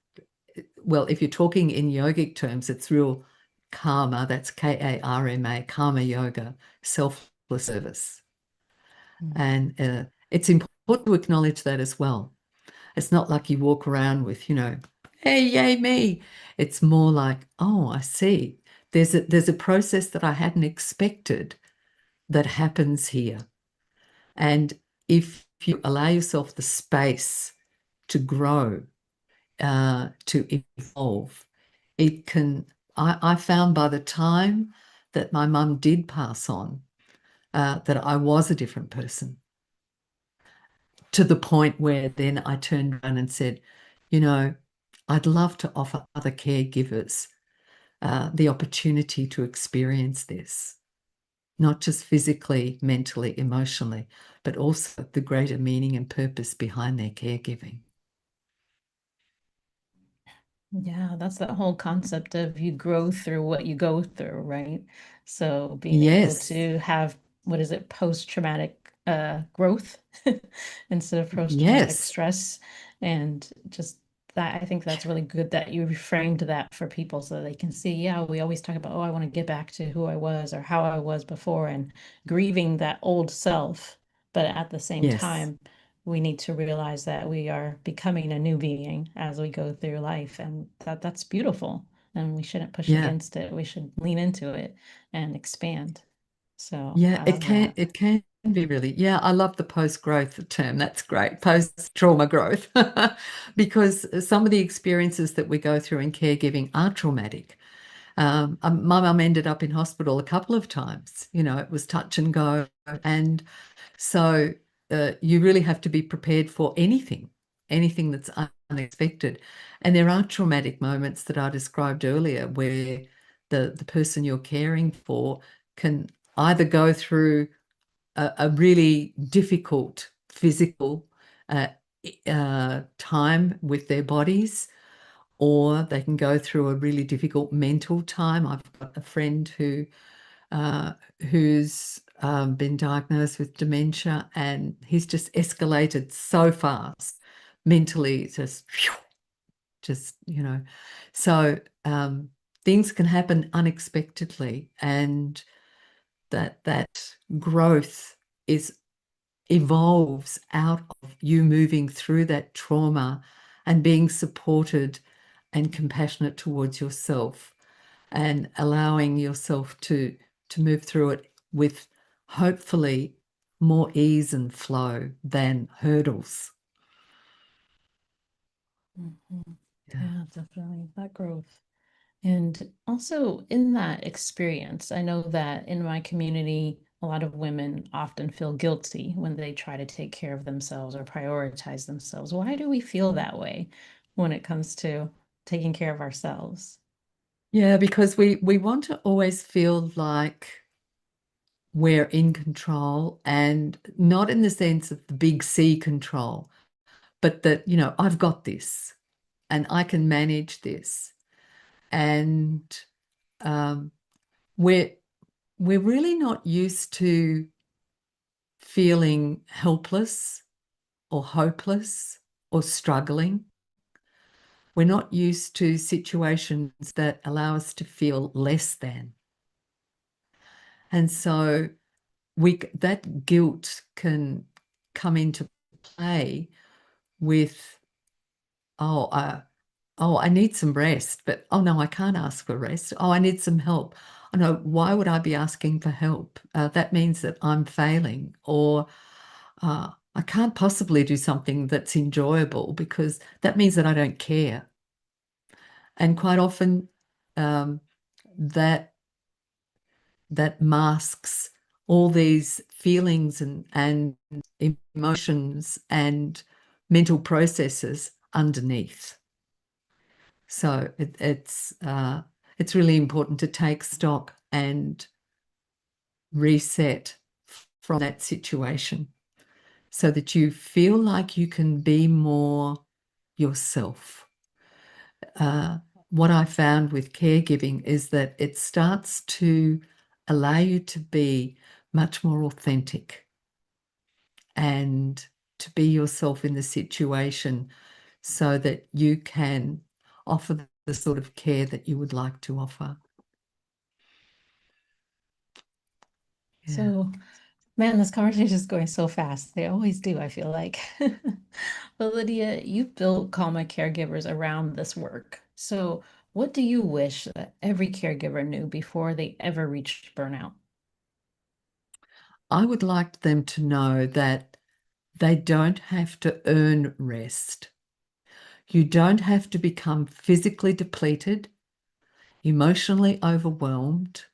S2: well, if you're talking in yogic terms, it's real karma. That's Karma, karma yoga, selfless service.
S1: Mm.
S2: And it's important to acknowledge that as well. It's not like you walk around with, hey, yay, me. It's more like, oh, I see. There's a process that I hadn't expected that happens here. And if you allow yourself the space to grow, to evolve, it can. I found by the time that my mum did pass on, that I was a different person to the point where then I turned around and said, you know, I'd love to offer other caregivers the opportunity to experience this, not just physically, mentally, emotionally, but also the greater meaning and purpose behind their caregiving.
S1: Yeah, that's that whole concept of you grow through what you go through, right? So being able
S2: Yes,
S1: to have, what is it, post-traumatic growth instead of post-traumatic
S2: yes,
S1: stress. And just that, I think that's really good that you reframed that for people so they can see, yeah, we always talk about, oh, I want to get back to who I was or how I was before and grieving that old self. But at the same
S2: yes,
S1: time, we need to realize that we are becoming a new being as we go through life, and that's beautiful, and we shouldn't push
S2: yeah.
S1: against it. We should lean into it and expand. So
S2: Yeah,
S1: I
S2: it
S1: love
S2: can
S1: that.
S2: it can be really. Yeah, I love the post-growth term. That's great. Post-trauma growth. Because some of the experiences that we go through in caregiving are traumatic. My mum ended up in hospital a couple of times. It was touch and go. And so you really have to be prepared for anything that's unexpected. And there are traumatic moments that I described earlier where the person you're caring for can either go through a really difficult physical uh, time with their bodies, or they can go through a really difficult mental time. I've got a friend uh, who's been diagnosed with dementia, and he's just escalated so fast mentally, just. So things can happen unexpectedly, and that growth is evolves out of you moving through that trauma and being supported and compassionate towards yourself and allowing yourself to move through it with hopefully more ease and flow than hurdles.
S1: Mhm.
S2: Yeah.
S1: Yeah, definitely that growth. And also in that experience, I know that in my community, a lot of women often feel guilty when they try to take care of themselves or prioritize themselves. Why do we feel that way when it comes to taking care of ourselves?
S2: Yeah, because we want to always feel like we're in control, and not in the sense of the big C control, but that, I've got this and I can manage this. And um, we're we're really not used to feeling helpless or hopeless or struggling. We're not used to situations that allow us to feel less than. And so that guilt can come into play with, oh, I need some rest, but oh no, I can't ask for rest. Oh, I need some help. Oh no, why would I be asking for help? That means that I'm failing, or I can't possibly do something that's enjoyable because that means that I don't care. And quite often, um, that that masks all these feelings and emotions and mental processes underneath. So it's really important to take stock and reset from that situation so that you feel like you can be more yourself. What I found with caregiving is that it starts to allow you to be much more authentic and to be yourself in the situation so that you can offer the sort of care that you would like to offer. Yeah.
S1: So, man, this conversation is going so fast. They always do, I feel like. But Lydia, you built Calma Caregivers around this work. So, what do you wish that every caregiver knew before they ever reached burnout?
S2: I would like them to know that they don't have to earn rest. You don't have to become physically depleted, emotionally overwhelmed,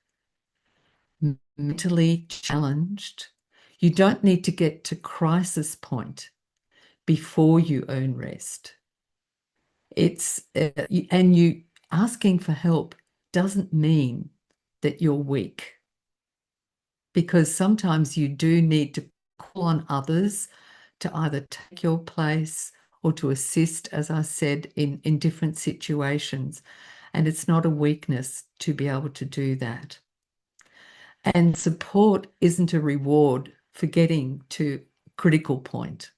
S2: mentally challenged. You don't need to get to crisis point before you earn rest. And you asking for help doesn't mean that you're weak, because sometimes you do need to call on others to either take your place or to assist, as I said, in different situations. And it's not a weakness to be able to do that. And support isn't a reward for getting to critical point.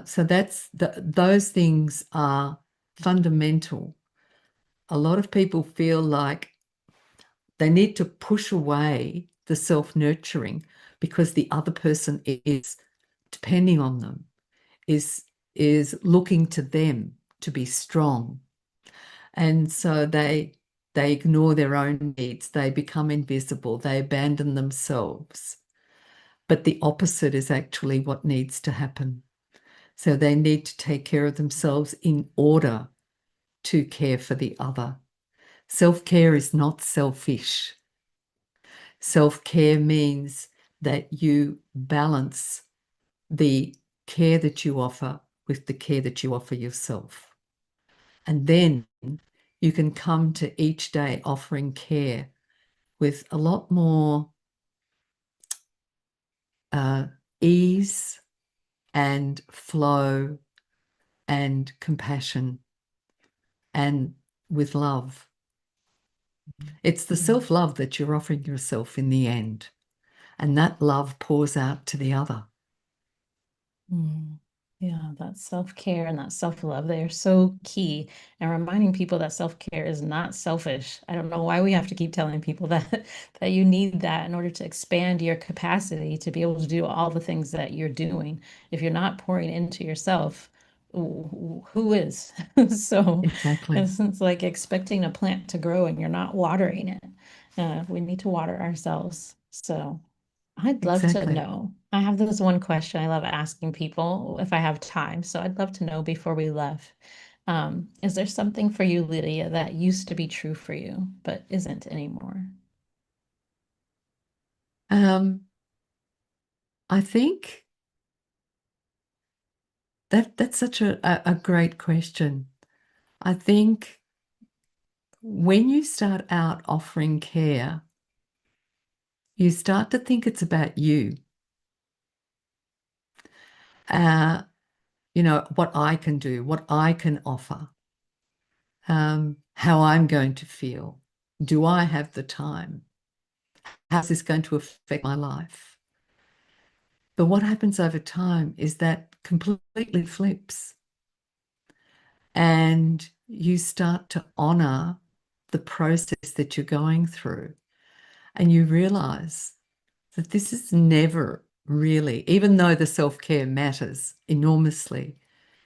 S2: So those things are fundamental. A lot of people feel like they need to push away the self-nurturing because the other person is depending on them, is looking to them to be strong. And so they ignore their own needs, they become invisible, they abandon themselves. But the opposite is actually what needs to happen. So they need to take care of themselves in order to care for the other. Self-care is not selfish. Self-care means that you balance the care that you offer with the care that you offer yourself. And then you can come to each day offering care with a lot more ease and flow and compassion and with love. It's the self-love that you're offering yourself in the end. And that love pours out to the other.
S1: Mm. Yeah, that self-care and that self-love, they are so key. And reminding people that self-care is not selfish. I don't know why we have to keep telling people that that you need that in order to expand your capacity to be able to do all the things that you're doing. If you're not pouring into yourself, who is? So
S2: Exactly.
S1: it's like expecting a plant to grow and you're not watering it. We need to water ourselves. So I'd love to
S2: Exactly.
S1: know. I have this one question I love asking people if I have time. So I'd love to know before we left. Is there something for you, Lydia, that used to be true for you, but isn't anymore?
S2: Um, I think that's such a great question. I think when you start out offering care, you start to think it's about you. Uh, what I can do, what I can offer, how I'm going to feel. Do I have the time? How's this going to affect my life? But what happens over time is that completely flips, and you start to honor the process that you're going through. And you realize that this is never really, even though the self-care matters enormously,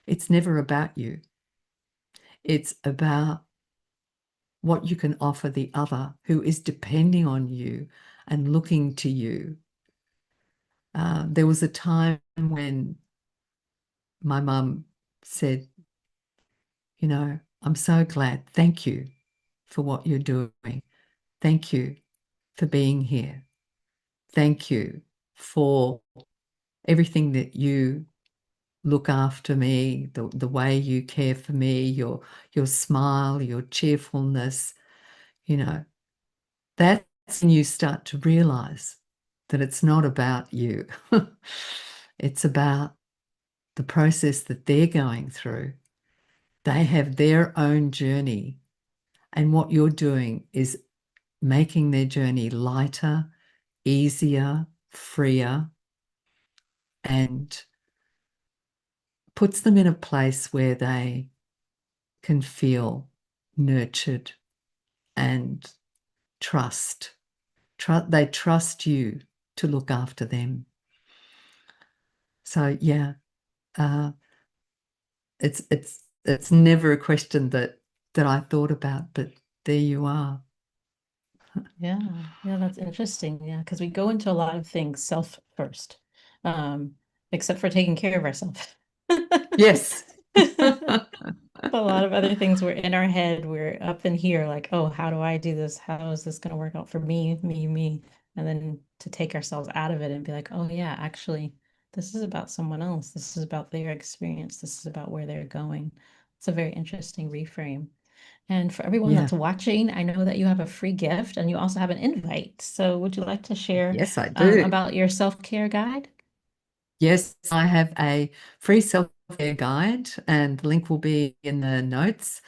S2: it's never about you. It's about what you can offer the other who is depending on you and looking to you. There was a time when my mum said, you know, I'm so glad. Thank you for what you're doing. Thank you for being here. Thank you for everything that you look after me, the way you care for me, your smile, your cheerfulness, you know, that's when you start to realize that it's not about you. It's about the process that they're going through. They have their own journey, and what you're doing is making their journey lighter, easier, freer, and puts them in a place where they can feel nurtured and trust. They trust you to look after them. So yeah, uh, it's never a question that I thought about, but there you are.
S1: Yeah, yeah, that's interesting. Yeah, because we go into a lot of things self first, um, except for taking care of ourselves.
S2: Yes.
S1: A lot of other things we're in our head, we're up in here, like, oh, how do I do this? How is this going to work out for me, me, me? And then to take ourselves out of it and be like, oh, yeah, actually, this is about someone else. This is about their experience. This is about where they're going. It's a very interesting reframe. And for everyone
S2: Yeah.
S1: that's watching, I know that you have a free gift and you also have an invite. So would you like to share
S2: Yes, I do.
S1: about your self-care guide?
S2: Yes, I have a free self-care guide, and the link will be in the notes.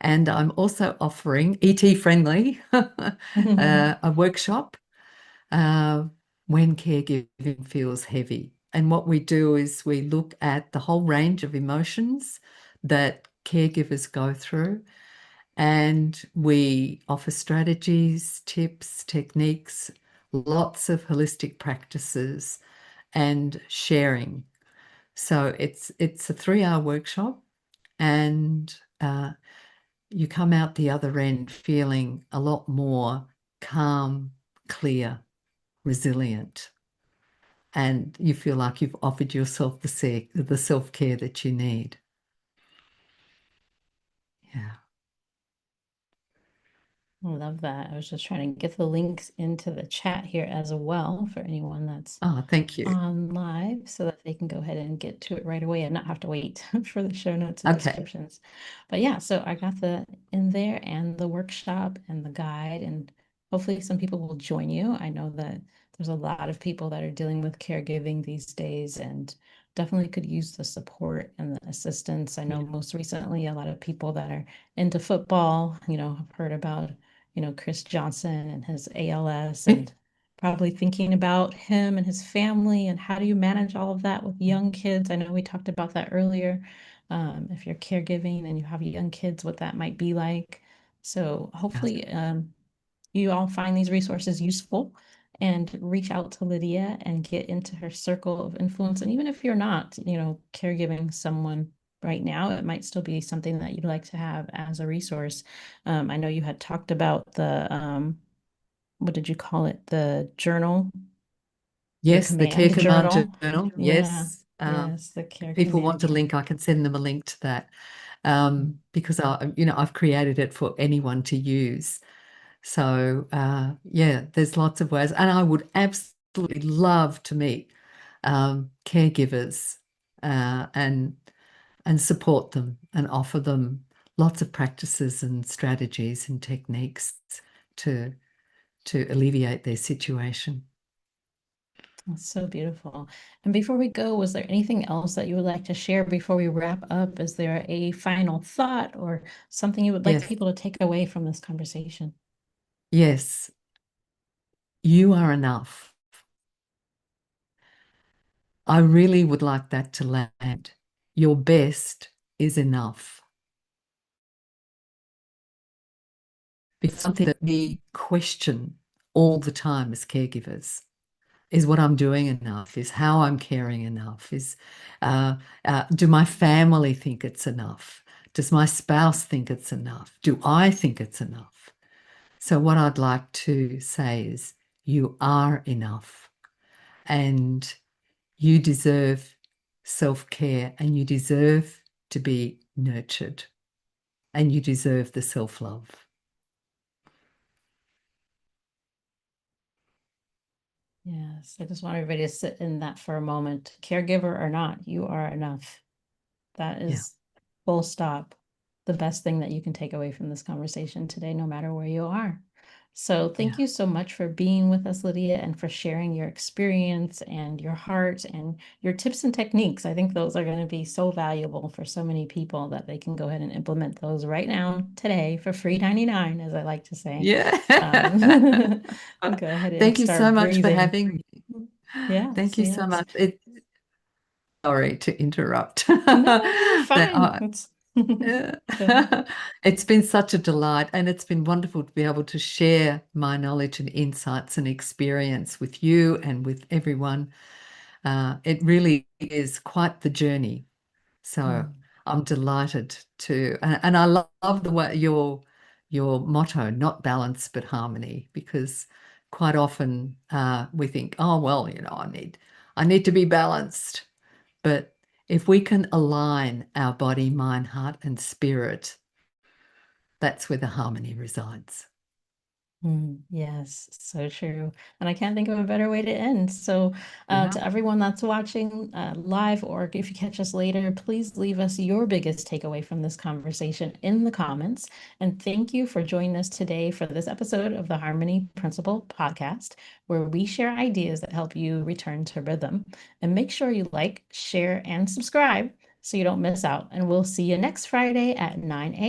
S2: And I'm also offering ET friendly a workshop uh, when caregiving feels heavy. And what we do is we look at the whole range of emotions that caregivers go through, and we offer strategies, tips, techniques, lots of holistic practices, and sharing. So it's a 3-hour workshop, and you come out the other end feeling a lot more calm, clear, resilient, and you feel like you've offered yourself the self-care that you need. Yeah.
S1: I love that. I was just trying to get the links into the chat here as well for anyone that's
S2: Oh, thank you.
S1: on live so that they can go ahead and get to it right away and not have to wait for the show notes and
S2: Okay.
S1: descriptions. But yeah, so I got the in there and the workshop and the guide, and hopefully some people will join you. I know that there's a lot of people that are dealing with caregiving these days and definitely could use the support and the assistance. I know
S2: Yeah.
S1: most recently a lot of people that are into football, have heard about, Chris Johnson and his ALS and probably thinking about him and his family and how do you manage all of that with young kids. I know we talked about that earlier. If you're caregiving and you have young kids, what that might be like. So hopefully you all find these resources useful and reach out to Lydia and get into her circle of influence. And even if you're not, caregiving someone right now, it might still be something that you'd like to have as a resource. I know you had talked about the what did you call it? The journal, the
S2: Yes, the Care
S1: command
S2: Command
S1: journal.
S2: Journal.
S1: Yeah,
S2: Yes.
S1: yes, the
S2: If
S1: care
S2: people want
S1: command
S2: a
S1: journal.
S2: link, I can send them a link to that. Because I've created it for anyone to use. So yeah, there's lots of ways, and I would absolutely love to meet caregivers and support them and offer them lots of practices and strategies and techniques to alleviate their situation.
S1: That's so beautiful. And before we go, was there anything else that you would like to share before we wrap up? Is there a final thought or something you would like
S2: Yes,
S1: people to take away from this conversation?
S2: yes. You are enough. I really would like that to land. Your best is enough. Because something that we question all the time as caregivers is what I'm doing enough, is how I'm caring enough, is uh, do my family think it's enough? Does my spouse think it's enough? Do I think it's enough? So, what I'd like to say is, you are enough and you deserve self care and you deserve to be nurtured and you deserve the self love.
S1: Yes, I just want everybody to sit in that for a moment. Caregiver or not, you are enough. That
S2: Yeah,
S1: is full stop. The best thing that you can take away from this conversation today, no matter where you are. So thank
S2: yeah,
S1: you so much for being with us, Lydia, and for sharing your experience and your heart and your tips and techniques. I think those are going to be so valuable for so many people that they can go ahead and implement those right now, today, for free 99, as I like to say.
S2: yeah.
S1: Go ahead and
S2: Thank you so
S1: start
S2: much for
S1: breathing.
S2: having me. Thank
S1: Yes,
S2: you so
S1: yes.
S2: much. Sorry to interrupt.
S1: No, you're
S2: That
S1: fine.
S2: I-
S1: It's
S2: Yeah.
S1: go ahead.
S2: It's been such a delight, and it's been wonderful to be able to share my knowledge and insights and experience with you and with everyone. It really is quite the journey. So
S1: Mm,
S2: I'm delighted and I love the way your motto, not balance but harmony, because quite often we think, oh well, I need to be balanced. But if we can align our body, mind, heart, and spirit, that's where the harmony resides.
S1: yes, so true. And I can't think of a better way to end. So,
S2: Yeah.
S1: to everyone that's watching live, or if you catch us later, please leave us your biggest takeaway from this conversation in the comments. And thank you for joining us today for this episode of the Harmony Principle podcast, where we share ideas that help you return to rhythm. And make sure you like, share, and subscribe so you don't miss out. And we'll see you next Friday at 9 a.m.